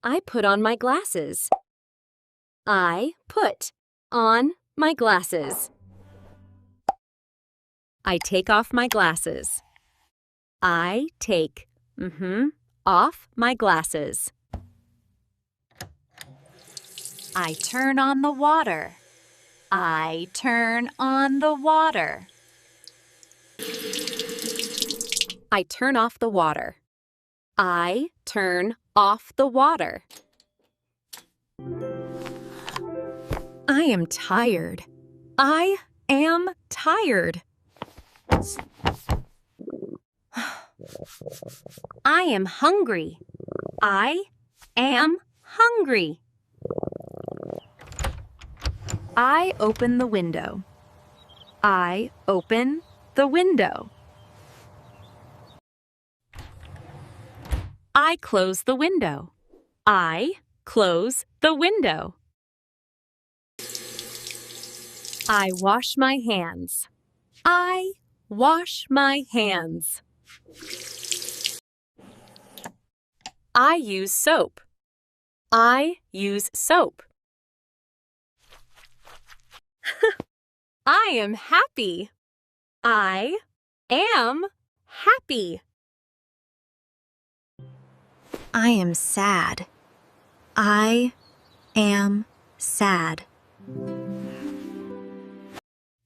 I put on my glasses. I put on my glasses. I take off my glasses. I take off my glasses. I turn on the water. I turn on the water. I turn off the water. I turn off the water. I am tired. I am tired. I am hungry. I am hungry. I open the window. I open the window. I close the window. I close the window. I wash my hands. I wash my hands. I use soap. I use soap. I am happy. I am happy. I am sad. I am sad.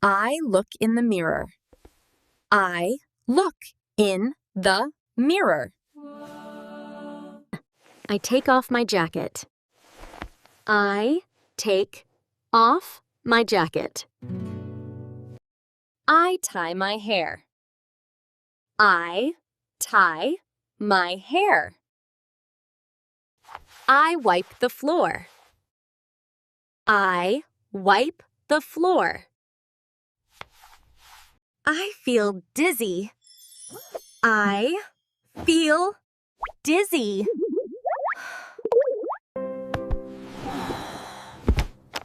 I look in the mirror. I look in the mirror. I take off my jacket. I take off my jacket. I tie my hair. I tie my hair. I wipe the floor. I wipe the floor. I feel dizzy. I feel dizzy.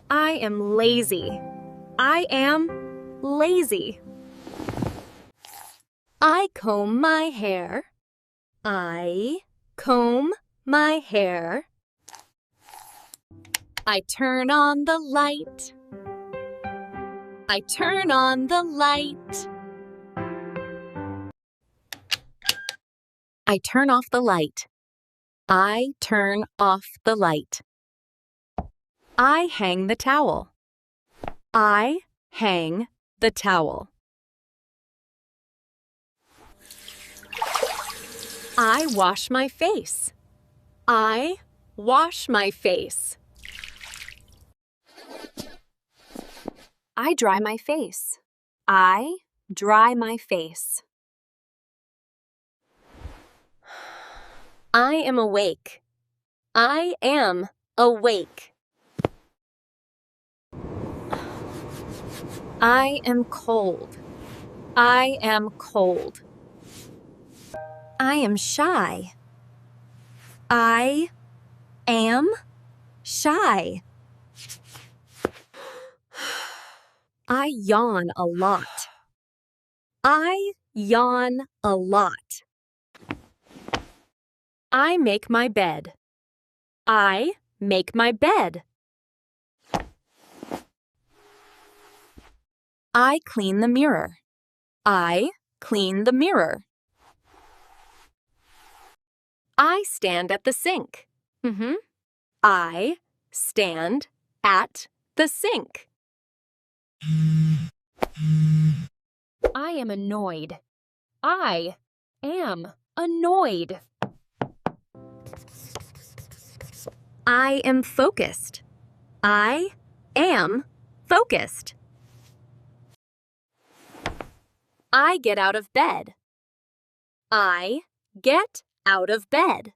I am lazy. I am lazy. I comb my hair. I comb my hair. I turn on the light. I turn on the light. I turn off the light. I turn off the light. I hang the towel. I hang the towel. I wash my face. I wash my face. I dry my face. I dry my face. I am awake. I am awake. I am cold. I am cold. I am shy. I am shy. I yawn a lot. I yawn a lot. I make my bed. I make my bed. I clean the mirror. I clean the mirror. I stand at the sink. I stand at the sink. I am annoyed. I am annoyed. I am focused. I am focused. I get out of bed. I get out of bed.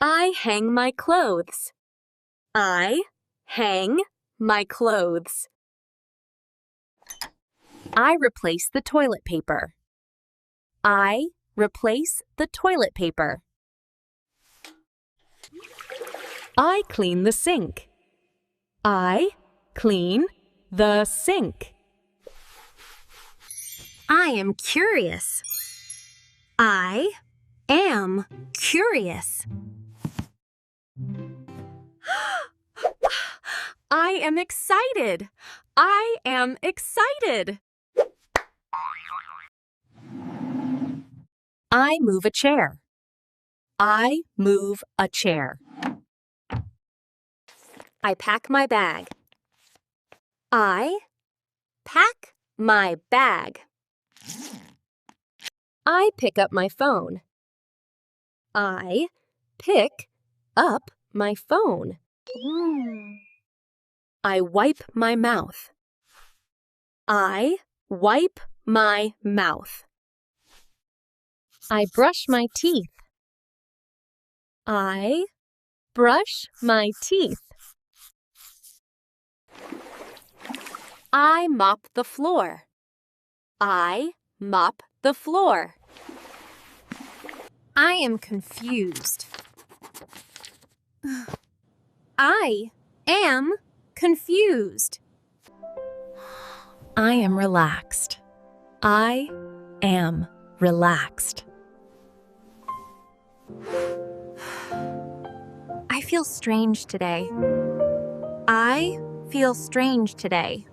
I hang my clothes. I hang my clothes. I replace the toilet paper. I replace the toilet paper. I clean the sink. I clean the sink. I am curious. I am curious. I am excited. I am excited. I move a chair. I move a chair. I pack my bag. I pack my bag. I pick up my phone. I pick up my phone. I wipe my mouth. I wipe my mouth. I brush my teeth. I brush my teeth. I mop the floor. I mop the floor. I am confused. I am confused. I am relaxed. I am relaxed. I feel strange today. I feel strange today.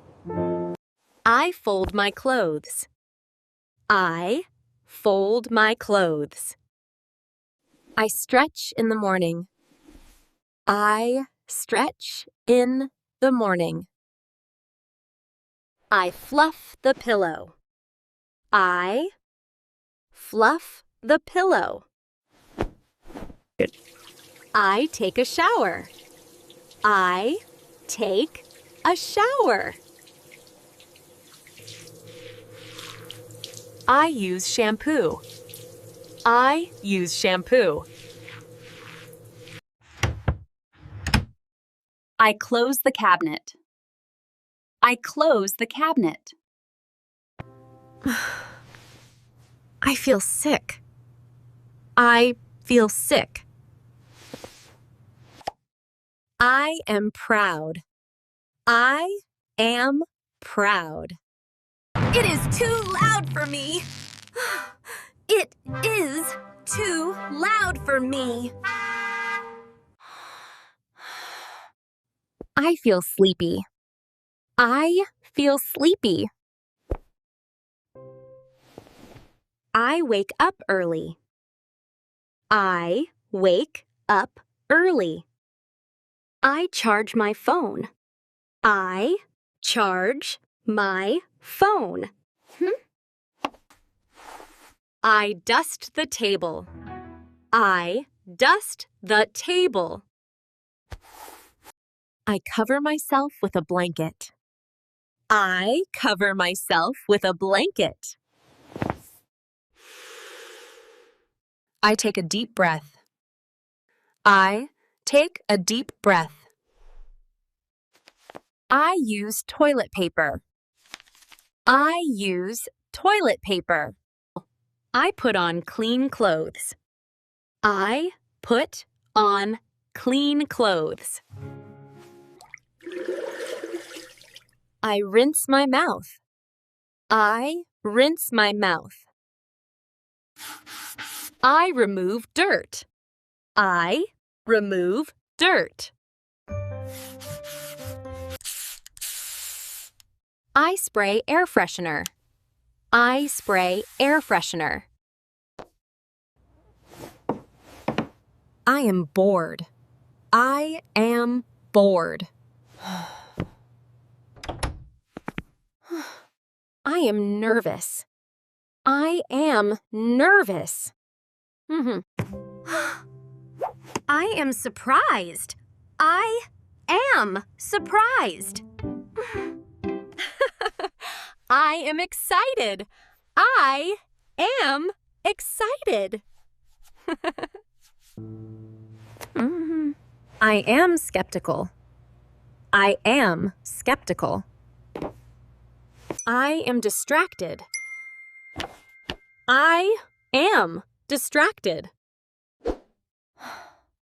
I fold my clothes. I fold my clothes. I stretch in the morning. I stretch in the morning. I fluff the pillow. I fluff the pillow. I take a shower. I take a shower. I use shampoo. I use shampoo. I close the cabinet. I close the cabinet. I feel sick. I feel sick. I am proud. I am proud. It is too loud for me. It is too loud for me. I feel sleepy. I feel sleepy. I wake up early. I wake up early. I charge my phone. I charge my phone. I dust the table. I dust the table. I cover myself with a blanket. I cover myself with a blanket. I take a deep breath. I take a deep breath. I use toilet paper. I use toilet paper. I put on clean clothes. I put on clean clothes. I rinse my mouth. I rinse my mouth. I remove dirt. I remove dirt. I spray air freshener. I spray air freshener. I am bored. I am bored. I am nervous. I am nervous. I am surprised. I am surprised. I am excited. I am excited. I am skeptical. I am skeptical. I am distracted. I am distracted.